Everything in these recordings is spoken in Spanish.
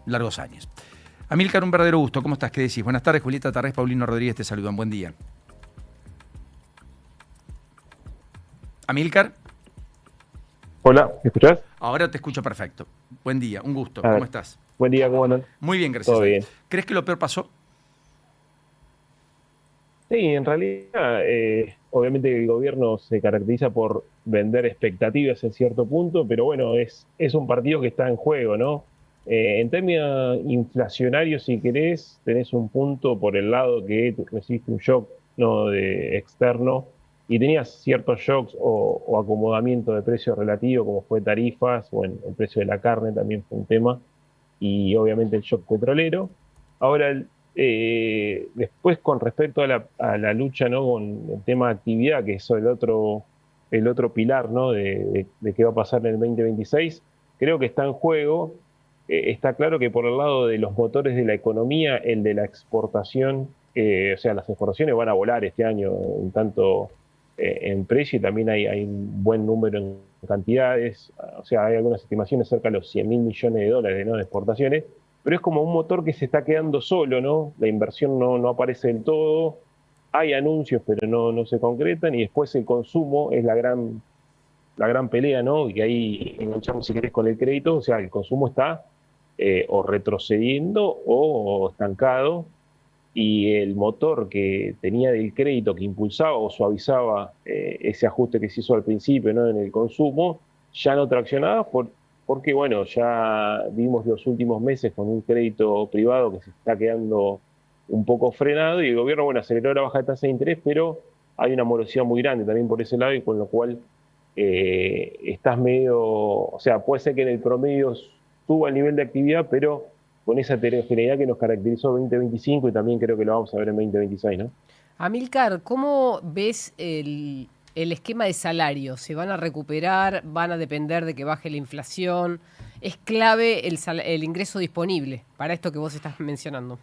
largos años. Amílcar, un verdadero gusto. ¿Cómo estás? ¿Qué decís? Buenas tardes, Julieta Tarrés, Paulino Rodríguez te saludan. Buen día. Amílcar. Hola, ¿me escuchás? Ahora te escucho perfecto. Buen día, un gusto. A ¿Cómo ver, estás? buen día, ¿cómo andan? Muy bien, gracias Todo a Dios. bien. ¿Crees que lo peor pasó? Sí, en realidad, obviamente el gobierno se caracteriza por vender expectativas en cierto punto, pero bueno, es un partido que está en juego, ¿no? En términos inflacionarios, si querés, tenés un punto por el lado que tú recibiste un shock, ¿no? De externo y tenías ciertos shocks o acomodamiento de precio relativo, como fue tarifas, o en el precio de la carne también fue un tema, y obviamente el shock petrolero. Ahora, después con respecto a la lucha, ¿no? Con el tema de actividad, que es el otro pilar, ¿no? De qué va a pasar en el 2026, creo que está en juego. Está claro que por el lado de los motores de la economía, el de la exportación, o sea, las exportaciones van a volar este año, en tanto en precio, y también hay un buen número en cantidades. O sea, hay algunas estimaciones cerca de los 100.000 millones de dólares, ¿no? De exportaciones, pero es como un motor que se está quedando solo, ¿no? La inversión no aparece del todo, hay anuncios, pero no se concretan, y después el consumo es la gran pelea, ¿no? Y ahí enganchamos, si querés, con el crédito. O sea, el consumo está o retrocediendo o estancado, y el motor que tenía del crédito que impulsaba o suavizaba ese ajuste que se hizo al principio, ¿no? En el consumo, ya no traccionaba porque, bueno, ya vimos los últimos meses con un crédito privado que se está quedando un poco frenado, y el gobierno, bueno, aceleró la baja de tasa de interés, pero hay una morosidad muy grande también por ese lado, y con lo cual estás medio, o sea, puede ser que en el promedio suba el nivel de actividad, pero con esa heterogeneidad que nos caracterizó 2025, y también creo que lo vamos a ver en 2026, ¿no? Amílcar, ¿cómo ves el esquema de salario? ¿Se van a recuperar? ¿Van a depender de que baje la inflación? ¿Es clave el ingreso disponible para esto que vos estás mencionando?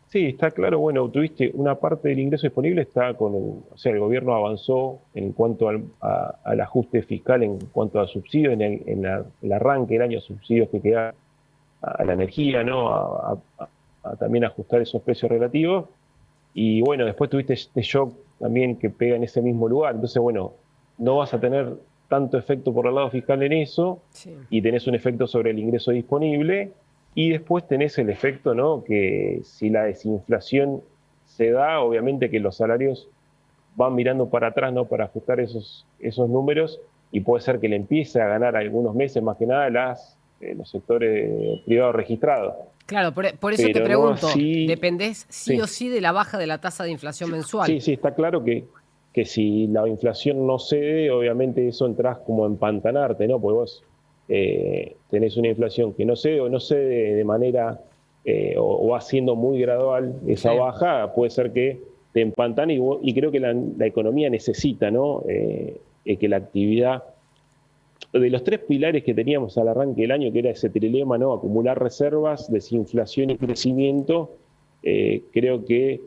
Sí, está claro. Bueno, tuviste una parte del ingreso disponible, está o sea, el gobierno avanzó en cuanto al ajuste fiscal, en cuanto a subsidios, el arranque del año, subsidios que queda a la energía, ¿no? A también ajustar esos precios relativos. Y bueno, después tuviste este shock también que pega en ese mismo lugar. Entonces, bueno, no vas a tener tanto efecto por el lado fiscal en eso, Sí. y tenés un efecto sobre el ingreso disponible. Y después tenés el efecto, ¿no? Que si la desinflación se da, obviamente que los salarios van mirando para atrás, ¿no? Para ajustar esos números, y puede ser que le empiece a ganar algunos meses, más que nada, los sectores privados registrados. Claro, por eso te Pero no pregunto, así, ¿dependés sí o sí. sí de la baja de la tasa de inflación mensual? Sí, sí, está claro que si la inflación no cede, obviamente eso entras como a empantanarte, ¿no? Porque vos tenés una inflación que no cede, o no cede de manera, o va siendo muy gradual esa Sí. baja, puede ser que te empantane, y creo que la economía necesita, ¿no? Que la actividad, de los tres pilares que teníamos al arranque del año, que era ese trilema, ¿no? Acumular reservas, desinflación y crecimiento. Creo que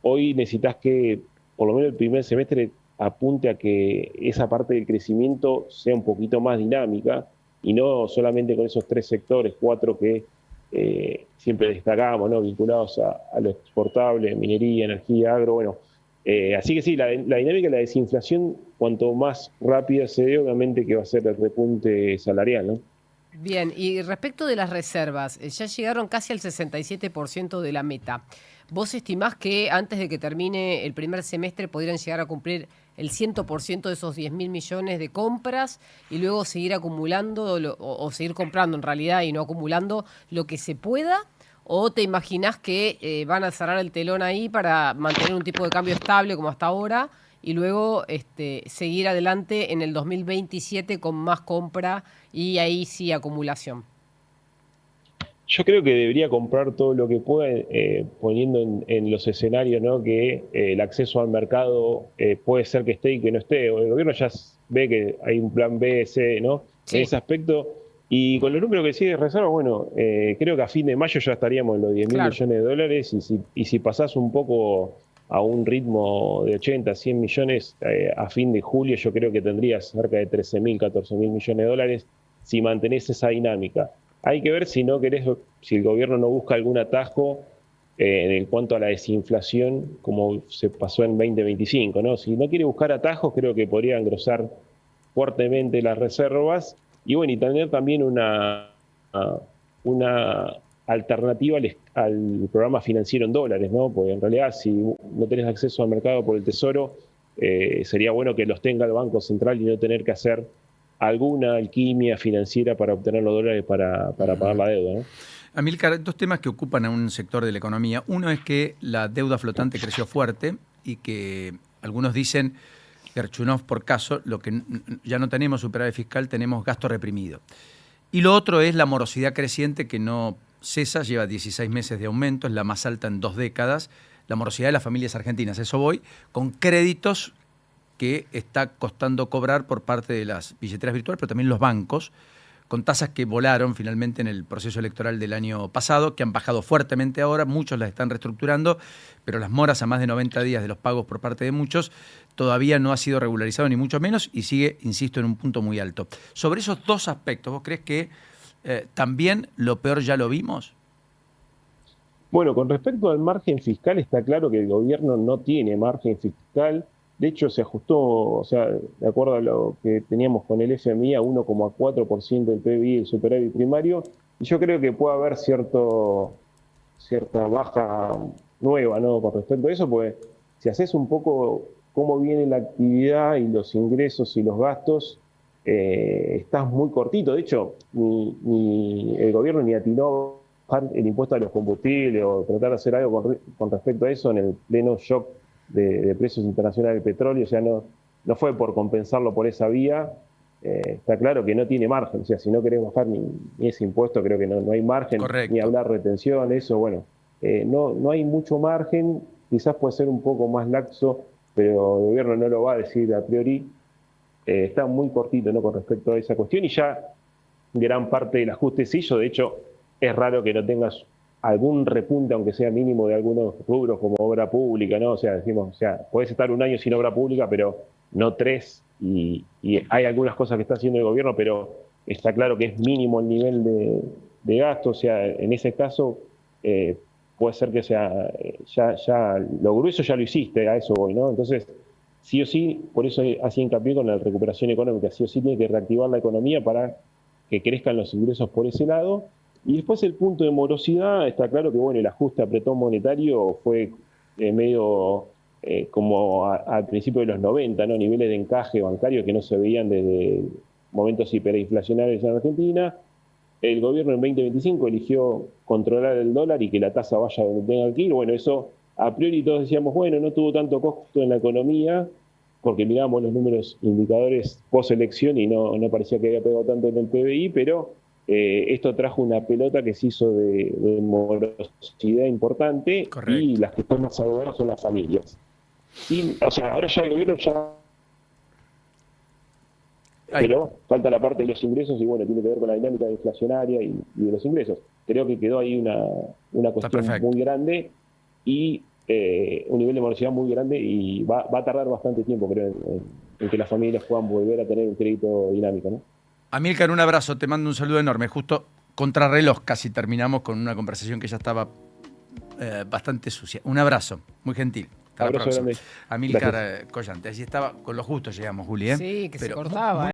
hoy necesitas que por lo menos el primer semestre apunte a que esa parte del crecimiento sea un poquito más dinámica, y no solamente con esos tres sectores, cuatro que siempre destacamos, ¿no? Vinculados a lo exportable: minería, energía, agro. Bueno, así que sí, la dinámica de la desinflación, cuanto más rápida se dé, obviamente que va a ser el repunte salarial, ¿no? Bien, y respecto de las reservas, ya llegaron casi al 67% de la meta. ¿Vos estimás que antes de que termine el primer semestre podrían llegar a cumplir el 100% de esos 10.000 millones de compras y luego seguir acumulando o seguir comprando en realidad y no acumulando lo que se pueda? ¿O te imaginás que van a cerrar el telón ahí para mantener un tipo de cambio estable como hasta ahora y luego seguir adelante en el 2027 con más compra y ahí sí acumulación? Yo creo que debería comprar todo lo que pueda, poniendo en los escenarios, ¿no? Que el acceso al mercado puede ser que esté y que no esté. El gobierno ya ve que hay un plan B, C, ¿no? En Sí, ese aspecto. Y con los números que sigue reserva, bueno, creo que a fin de mayo ya estaríamos en los 10.000 claro. millones de dólares. Y si pasás un poco a un ritmo de 80, 100 millones a fin de julio, yo creo que tendrías cerca de 13.000, 14.000 millones de dólares si mantenés esa dinámica. hay que ver si si el gobierno no busca algún atajo en cuanto a la desinflación, como se pasó en 2025, ¿no? Si no quiere buscar atajos, creo que podría engrosar fuertemente las reservas y bueno, y tener también una alternativa al programa financiero en dólares, ¿no? Porque en realidad si no tenés acceso al mercado por el Tesoro, sería bueno que los tenga el Banco Central y no tener que hacer alguna alquimia financiera para obtener los dólares para pagar la deuda, ¿no? Amílcar, dos temas que ocupan a un sector de la economía. Uno es que la deuda flotante creció fuerte y que algunos dicen, Gerchunov por caso, lo que ya no tenemos superávit fiscal, tenemos gasto reprimido. Y lo otro es la morosidad creciente que no cesa, lleva 16 meses de aumento, es la más alta en 2 décadas. La morosidad de las familias argentinas, eso voy, con créditos que está costando cobrar por parte de las billeteras virtuales, pero también los bancos, con tasas que volaron finalmente en el proceso electoral del año pasado, que han bajado fuertemente ahora, muchos las están reestructurando, pero las moras a más de 90 días de los pagos por parte de muchos todavía no ha sido regularizado ni mucho menos y sigue, insisto, en un punto muy alto. Sobre esos dos aspectos, ¿vos crees que también lo peor ya lo vimos? Bueno, con respecto al margen fiscal, está claro que el gobierno no tiene margen fiscal. De hecho, se ajustó, o sea, de acuerdo a lo que teníamos con el FMI, a 1,4% del PBI, el superávit primario. Y yo creo que puede haber cierta baja nueva, ¿no? Con respecto a eso, pues si haces un poco cómo viene la actividad y los ingresos y los gastos, estás muy cortito. De hecho, ni el gobierno ni atinó a bajar el impuesto a los combustibles o tratar de hacer algo con respecto a eso en el pleno shock de precios internacionales del petróleo. O sea, no fue por compensarlo por esa vía. Está claro que no tiene margen. O sea, si no querés bajar ni ese impuesto, creo que no hay margen. Correcto. Ni hablar retención, eso, bueno. No hay mucho margen. Quizás puede ser un poco más laxo, pero el gobierno no lo va a decir a priori. Está muy cortito, ¿no?, con respecto a esa cuestión, y ya gran parte del ajuste es ello. De hecho, es raro que no tengas algún repunte, aunque sea mínimo, de algunos rubros como obra pública, ¿no? O sea, decimos, podés estar un año sin obra pública, pero no 3, y hay algunas cosas que está haciendo el gobierno, pero está claro que es mínimo el nivel de gasto. O sea, en ese caso, puede ser que sea, ya lo grueso ya lo hiciste, a eso voy, ¿no? Entonces, sí o sí, por eso hacía hincapié con la recuperación económica, sí o sí tiene que reactivar la economía para que crezcan los ingresos por ese lado. Y después el punto de morosidad, está claro que bueno, el ajuste apretón monetario fue medio como al principio de los 90, ¿no? Niveles de encaje bancario que no se veían desde momentos hiperinflacionarios en Argentina. El gobierno en 2025 eligió controlar el dólar y que la tasa vaya donde tenga que ir. Bueno, eso a priori todos decíamos, bueno, no tuvo tanto costo en la economía, porque mirábamos los números indicadores post-elección y no parecía que había pegado tanto en el PBI, pero esto trajo una pelota que se hizo de morosidad importante. Correcto. Y las que están más salvadas son las familias. Y, o sea, ahora ya el gobierno ya... Pero falta la parte de los ingresos y bueno, tiene que ver con la dinámica inflacionaria y de los ingresos. Creo que quedó ahí una cuestión muy grande y un nivel de morosidad muy grande, y va a tardar bastante tiempo, creo, en que las familias puedan volver a tener un crédito dinámico, ¿no? Amílcar, un abrazo, te mando un saludo enorme. Justo contrarreloj casi terminamos con una conversación que ya estaba bastante sucia. Un abrazo, muy gentil. Hasta la próxima. Amílcar Collante, así estaba, con lo justo llegamos, Juli. Sí, que se cortaba.